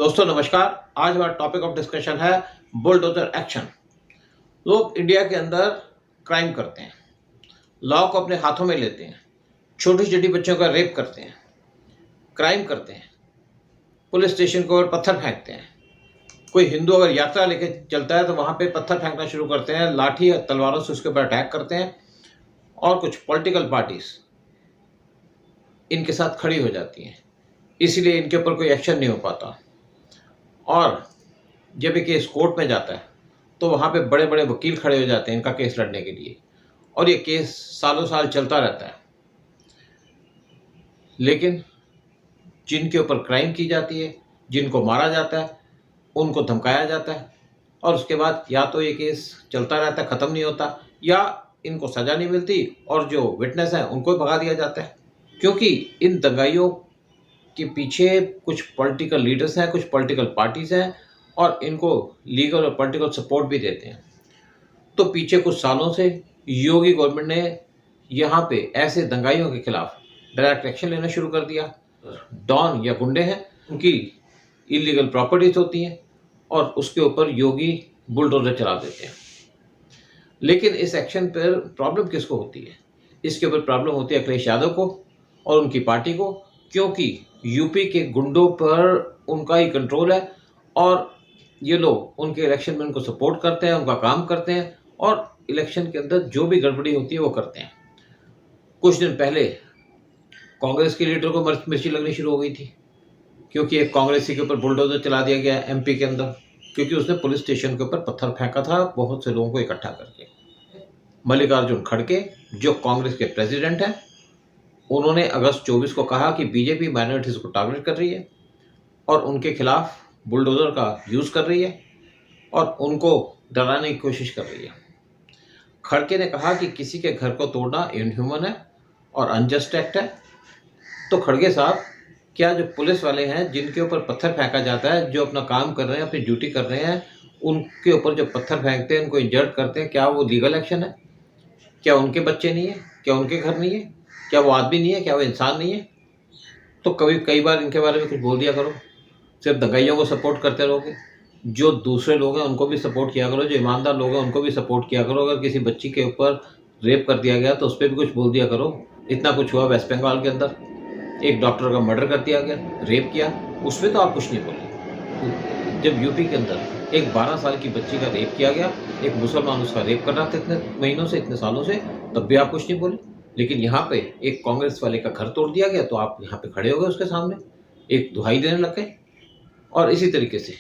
दोस्तों नमस्कार। आज हमारा टॉपिक ऑफ डिस्कशन है बुलडोजर एक्शन। लोग इंडिया के अंदर क्राइम करते हैं, लॉ को अपने हाथों में लेते हैं, छोटी छोटी बच्चों का रेप करते हैं, क्राइम करते हैं, पुलिस स्टेशन के ऊपर पत्थर फेंकते हैं। कोई हिंदू अगर यात्रा लेके चलता है तो वहाँ पे पत्थर फेंकना शुरू करते हैं, लाठी या तलवारों से उसके ऊपर अटैक करते हैं। और कुछ पॉलिटिकल पार्टीज इनके साथ खड़ी हो जाती हैं, इसीलिए इनके ऊपर कोई एक्शन नहीं हो पाता। और जब ये केस कोर्ट में जाता है तो वहाँ पे बड़े बड़े वकील खड़े हो जाते हैं इनका केस लड़ने के लिए, और ये केस सालों साल चलता रहता है। लेकिन जिनके ऊपर क्राइम की जाती है, जिनको मारा जाता है, उनको धमकाया जाता है, और उसके बाद या तो ये केस चलता रहता है, ख़त्म नहीं होता, या इनको सज़ा नहीं मिलती और जो विटनेस हैं उनको भगा दिया जाता है। क्योंकि इन दंगाइयों के पीछे कुछ पॉलिटिकल लीडर्स हैं, कुछ पॉलिटिकल पार्टीज हैं, और इनको लीगल और पॉलिटिकल सपोर्ट भी देते हैं। तो पीछे कुछ सालों से योगी गवर्नमेंट ने यहाँ पे ऐसे दंगाइयों के खिलाफ डायरेक्ट एक्शन लेना शुरू कर दिया। डॉन या गुंडे हैं, उनकी इलीगल प्रॉपर्टीज होती हैं और उसके ऊपर योगी बुलडोजर चला देते हैं। लेकिन इस एक्शन पर प्रॉब्लम किसको होती है? इसके ऊपर प्रॉब्लम होती है अखिलेश यादव को और उनकी पार्टी को, क्योंकि यूपी के गुंडों पर उनका ही कंट्रोल है और ये लोग उनके इलेक्शन में उनको सपोर्ट करते हैं, उनका काम करते हैं, और इलेक्शन के अंदर जो भी गड़बड़ी होती है वो करते हैं। कुछ दिन पहले कांग्रेस के लीडर को मिर्ची लगनी शुरू हो गई थी, क्योंकि एक कांग्रेसी के ऊपर बुलडोजर चला दिया गया एमपी के अंदर, क्योंकि उसने पुलिस स्टेशन के ऊपर पत्थर फेंका था बहुत से लोगों को इकट्ठा करके। मल्लिकार्जुन खड़गे जो कांग्रेस के प्रेसिडेंट हैं, उन्होंने अगस्त 24 को कहा कि बीजेपी माइनॉरिटीज़ को टारगेट कर रही है और उनके खिलाफ बुलडोजर का यूज़ कर रही है और उनको डराने की कोशिश कर रही है। खड़गे ने कहा कि किसी के घर को तोड़ना इनह्यूमन है और अनजस्ट एक्ट है। तो खड़गे साहब, क्या जो पुलिस वाले हैं जिनके ऊपर पत्थर फेंका जाता है, जो अपना काम कर रहे हैं, अपनी ड्यूटी कर रहे हैं, उनके ऊपर जो पत्थर फेंकते हैं, उनको इंजर्ड करते हैं, क्या वो लीगल एक्शन है? क्या उनके बच्चे नहीं है? क्या उनके घर नहीं है? क्या वो आदमी नहीं है? क्या वो इंसान नहीं है? तो कई बार इनके बारे में कुछ बोल दिया करो। सिर्फ दंगाइयों को सपोर्ट करते रहोगे? जो दूसरे लोग हैं उनको भी सपोर्ट किया करो, जो ईमानदार लोग हैं उनको भी सपोर्ट किया करो। अगर किसी बच्ची के ऊपर रेप कर दिया गया तो उस पर भी कुछ बोल दिया करो। इतना कुछ हुआ वेस्ट बंगाल के अंदर, एक डॉक्टर का मर्डर कर दिया गया, रेप किया, उस पर तो आप कुछ नहीं बोले। जब यूपी के अंदर एक 12 साल की बच्ची का रेप किया गया, एक मुसलमान उसका रेप कर रहा था इतने महीनों से, इतने सालों से, तब भी आप कुछ नहीं बोले। लेकिन यहाँ पे एक कांग्रेस वाले का घर तोड़ दिया गया तो आप यहाँ पे खड़े हो गए उसके सामने, एक दुहाई देने लग गए। और इसी तरीके से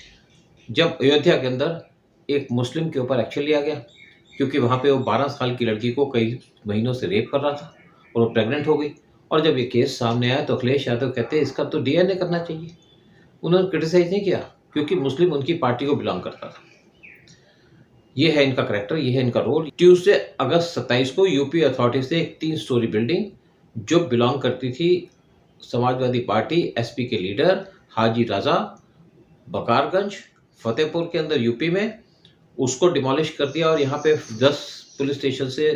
जब अयोध्या के अंदर एक मुस्लिम के ऊपर एक्शन लिया गया, क्योंकि वहाँ पे वो 12 साल की लड़की को कई महीनों से रेप कर रहा था और वो प्रेग्नेंट हो गई, और जब ये केस सामने आया तो अखिलेश यादव कहते हैं इसका तो डीएनए करना चाहिए। उन्होंने क्रिटिसाइज नहीं किया, क्योंकि मुस्लिम उनकी पार्टी को बिलोंग करता था। ये है इनका करेक्टर, ये है इनका रोल। ट्यूसडे अगस्त 27 को यूपी अथॉरिटी से एक 3 स्टोरी बिल्डिंग जो बिलोंग करती थी समाजवादी पार्टी एसपी के लीडर हाजी रजा बकारगंज फतेहपुर के अंदर यूपी में, उसको डिमोलिश कर दिया। और यहाँ पे 10 पुलिस स्टेशन से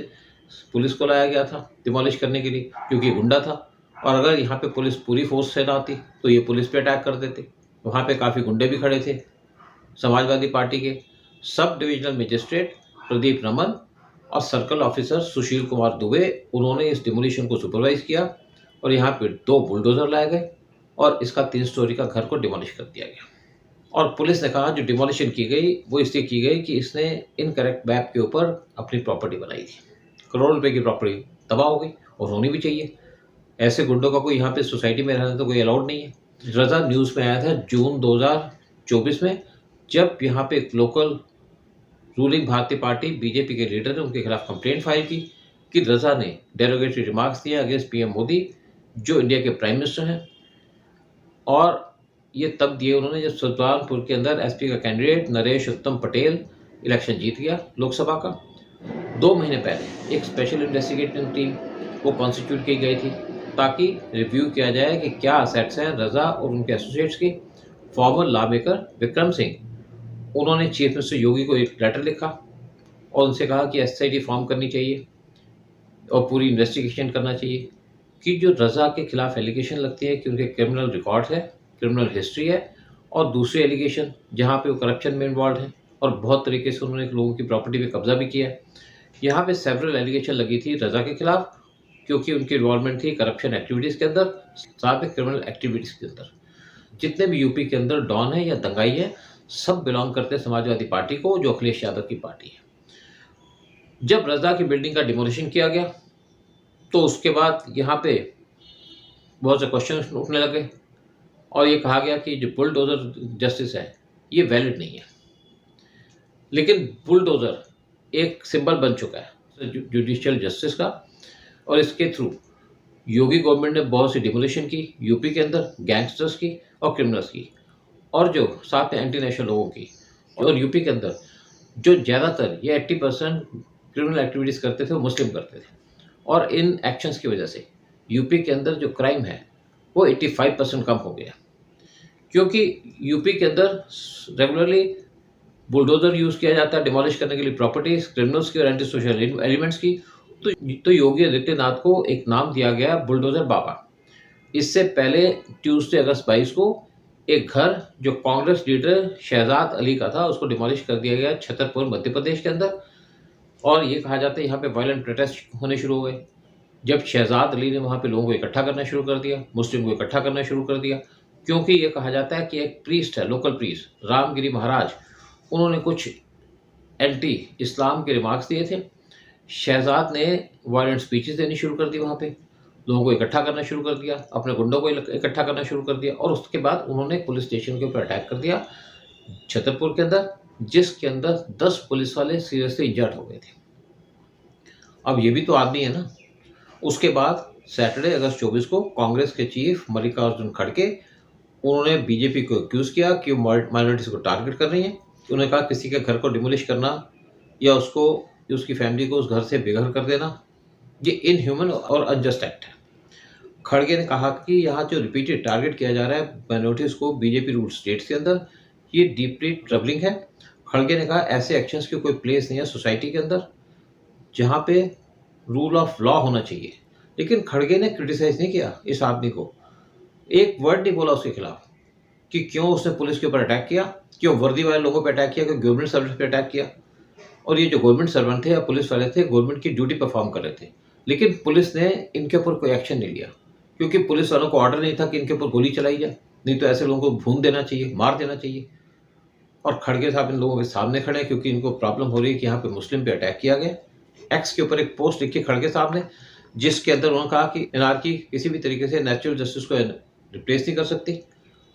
पुलिस को लाया गया था डिमोलिश करने के लिए, क्योंकि गुंडा था। और अगर यहाँ पे पुलिस पूरी फोर्स से ना आती तो ये पुलिस पे अटैक कर देते। वहाँ पे काफ़ी गुंडे भी खड़े थे समाजवादी पार्टी के। Sub divisional magistrate Pradeep Raman और सर्कल ऑफिसर सुशील कुमार दुबे, उन्होंने इस डिमोलिशन को सुपरवाइज किया और यहाँ पे 2 बुलडोजर लाए गए और इसका 3 स्टोरी का घर को डिमोलिश कर दिया गया। और पुलिस ने कहा जो डिमोलिशन की गई वो इसलिए की गई कि इसने इनकरेक्ट मैप के ऊपर अपनी प्रॉपर्टी बनाई थी। करोड़ रुपए की प्रॉपर्टी तबाह हो गई, और होनी भी चाहिए। ऐसे गुंडों का कोई यहाँ पे सोसाइटी में रहना तो कोई अलाउड नहीं है। रजा न्यूज़ में आया था जून 2024 में, जब यहाँ पे एक लोकल रूलिंग भारतीय पार्टी बीजेपी के लीडर ने उनके खिलाफ कंप्लेंट फाइल की कि रजा ने डेरोगेटरी रिमार्क्स दिए अगेंस्ट पीएम मोदी, जो इंडिया के प्राइम मिनिस्टर हैं। और ये तब दिए उन्होंने जब सुल्तानपुर के अंदर एसपी का कैंडिडेट नरेश उत्तम पटेल इलेक्शन जीत गया लोकसभा का। 2 महीने पहले एक स्पेशल इन्वेस्टिगेटिंग टीम वो कॉन्स्टिट्यूट की गई थी ताकि रिव्यू किया जाए कि क्या असेट्स हैं रजा और उनके एसोसिएट्स की। Former law maker Vikram Singh, उन्होंने चीफ मिनिस्टर योगी को एक लेटर लिखा और उनसे कहा कि एसआईटी फॉर्म करनी चाहिए और पूरी इन्वेस्टिगेशन करना चाहिए कि जो रजा के खिलाफ एलिगेशन लगती है कि उनके क्रिमिनल रिकॉर्ड है, क्रिमिनल हिस्ट्री है, और दूसरे एलिगेशन जहाँ पे वो करप्शन में इन्वॉल्व हैं और बहुत तरीके से उन्होंने लोगों की प्रॉपर्टी पे कब्जा भी किया है। यहाँ पे सेवरल एलिगेशन लगी थी रज़ा के खिलाफ, क्योंकि उनकी इन्वॉल्वमेंट थी करप्शन एक्टिविटीज़ के अंदर, साथ में क्रिमिनल एक्टिविटीज़ के अंदर। जितने भी यूपी के अंदर डॉन है या दंगाई है, सब बिलोंग करते हैं समाजवादी पार्टी को, जो अखिलेश यादव की पार्टी है। जब रज़ा की बिल्डिंग का डिमोलिशन किया गया तो उसके बाद यहाँ पे बहुत से क्वेश्चन उठने लगे और ये कहा गया कि जो बुलडोज़र जस्टिस है ये वैलिड नहीं है। लेकिन बुलडोज़र एक सिंबल बन चुका है जुडिशियल जस्टिस का, और इसके थ्रू योगी गवर्नमेंट ने बहुत सी डिमोलिशन की यूपी के अंदर, गैंगस्टर्स की और क्रिमिनल्स की, और जो साथ में एंटी नेशनल लोगों की। और यूपी के अंदर जो ज़्यादातर ये 80% क्रिमिनल एक्टिविटीज़ करते थे वो मुस्लिम करते थे, और इन एक्शंस की वजह से यूपी के अंदर जो क्राइम है वो 85% कम हो गया, क्योंकि यूपी के अंदर रेगुलरली बुलडोज़र यूज़ किया जाता है डिमोलिश करने के लिए प्रॉपर्टीज, क्रिमिनल्स की और एंटी सोशल एलिमेंट्स की। तो योगी आदित्यनाथ को एक नाम दिया गया बुलडोज़र बाबा। इससे पहले ट्यूसडे अगस्त 22 को एक घर जो कांग्रेस लीडर शहजाद अली का था उसको डिमोलिश कर दिया गया छतरपुर मध्य प्रदेश के अंदर, और ये कहा जाता है यहाँ पे वायलेंट प्रोटेस्ट होने शुरू हो गए। जब शहजाद अली ने वहाँ पे लोगों को इकट्ठा करना शुरू कर दिया, मुस्लिम को इकट्ठा करना शुरू कर दिया, क्योंकि ये कहा जाता है कि एक प्रीस्ट है, लोकल प्रीस्ट रामगिरी महाराज, उन्होंने कुछ एंटी इस्लाम के रिमार्क्स दिए थे। शहजाद ने वायलेंट स्पीचेस देनी शुरू कर दी, वहाँ पे लोगों को इकट्ठा करना शुरू कर दिया, अपने गुंडों को इकट्ठा करना शुरू कर दिया, और उसके बाद उन्होंने पुलिस स्टेशन के ऊपर अटैक कर दिया छतरपुर के अंदर, जिसके अंदर 10 पुलिस वाले सीरियसली इंजर्ड हो गए थे। अब ये भी तो आदमी है ना। उसके बाद सैटरडे अगस्त 24 को कांग्रेस के चीफ मल्लिकार्जुन खड़गे, उन्होंने बीजेपी को एक्यूज़ किया कि वो माइनॉरिटीज़ को टारगेट कर रही है। उन्होंने कहा किसी के घर को डिमोलिश करना या उसकी फैमिली को उस घर से बेघर कर देना, ये इनह्यूमन और अनजस्ट एक्ट है। खड़गे ने कहा कि यहाँ जो रिपीटेड टारगेट किया जा रहा है माइनॉरिटीज़ को बीजेपी रूल स्टेट्स के अंदर, ये डीपली ट्रबलिंग है। खड़गे ने कहा ऐसे एक्शंस की कोई प्लेस नहीं है सोसाइटी के अंदर, जहाँ पे रूल ऑफ लॉ होना चाहिए। लेकिन खड़गे ने क्रिटिसाइज नहीं किया इस आदमी को, एक वर्ड नहीं बोला उसके खिलाफ कि क्यों उसने पुलिस के ऊपर अटैक किया, क्यों वर्दी वाले लोगों पे अटैक किया, क्यों गवर्नमेंट सर्वेंट पे अटैक किया। और ये जो गवर्नमेंट सर्वेंट थे या पुलिस वाले थे, गवर्नमेंट की ड्यूटी परफॉर्म कर रहे थे, लेकिन पुलिस ने इनके ऊपर कोई एक्शन नहीं लिया, क्योंकि पुलिस वालों को ऑर्डर नहीं था कि इनके ऊपर गोली चलाई जाए, नहीं तो ऐसे लोगों को भून देना चाहिए, मार देना चाहिए। और खड़गे साहब इन लोगों के सामने खड़े हैं, क्योंकि इनको प्रॉब्लम हो रही है कि यहाँ पे मुस्लिम पे अटैक किया गया। एक्स के ऊपर एक पोस्ट लिखी खड़गे साहब ने, जिसके अंदर उन्होंने कहा कि एनआरकी किसी भी तरीके से नेचुरल जस्टिस को रिप्लेस नहीं कर सकती,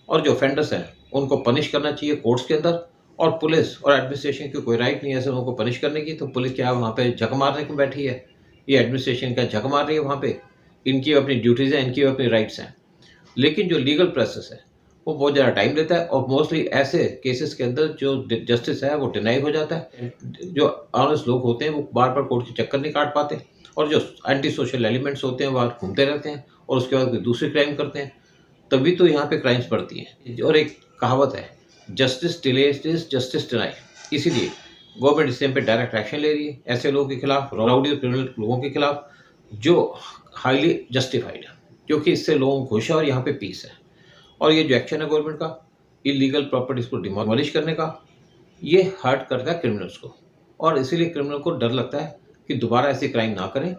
और जो ऑफेंडर्स हैं उनको पनिश करना चाहिए कोर्ट्स के अंदर, और पुलिस और एडमिनिस्ट्रेशन की कोई राइट नहीं है ऐसे लोगों को पनिश करने की। तो पुलिस क्या वहाँ पे झक मारने को बैठी है, ये एडमिनिस्ट्रेशन का झक मार रही है वहाँ पे। इनकी अपनी ड्यूटीज़ हैं, इनकी अपनी राइट्स हैं, लेकिन जो लीगल प्रोसेस है वो बहुत ज़्यादा टाइम लेता है, और मोस्टली ऐसे केसेस के अंदर जो जस्टिस है वो डिनाई हो जाता है। जो ऑनेस्ट लोग होते हैं वो बार बार कोर्ट के चक्कर नहीं काट पाते, और जो एंटी सोशल एलिमेंट्स होते हैं वह घूमते रहते हैं और उसके बाद कोई दूसरी क्राइम करते हैं, तभी तो यहाँ पे क्राइम्स बढ़ती हैं। और एक कहावत है, justice delayed is justice deny. इसीलिए गवर्नमेंट इस टाइम पे डायरेक्ट एक्शन ले रही है ऐसे लोगों के खिलाफ, राउडी और क्रिमिनल लोगों के खिलाफ, जो हाईली जस्टिफाइड है, क्योंकि इससे लोगों को खुश है और यहाँ पे पीस है। और ये जो एक्शन है गवर्नमेंट का इलीगल प्रॉपर्टीज को डिमोलिश करने का, ये हर्ट करता है क्रिमिनल्स को, और इसीलिए क्रिमिनल को डर लगता है कि दोबारा ऐसे क्राइम ना करें,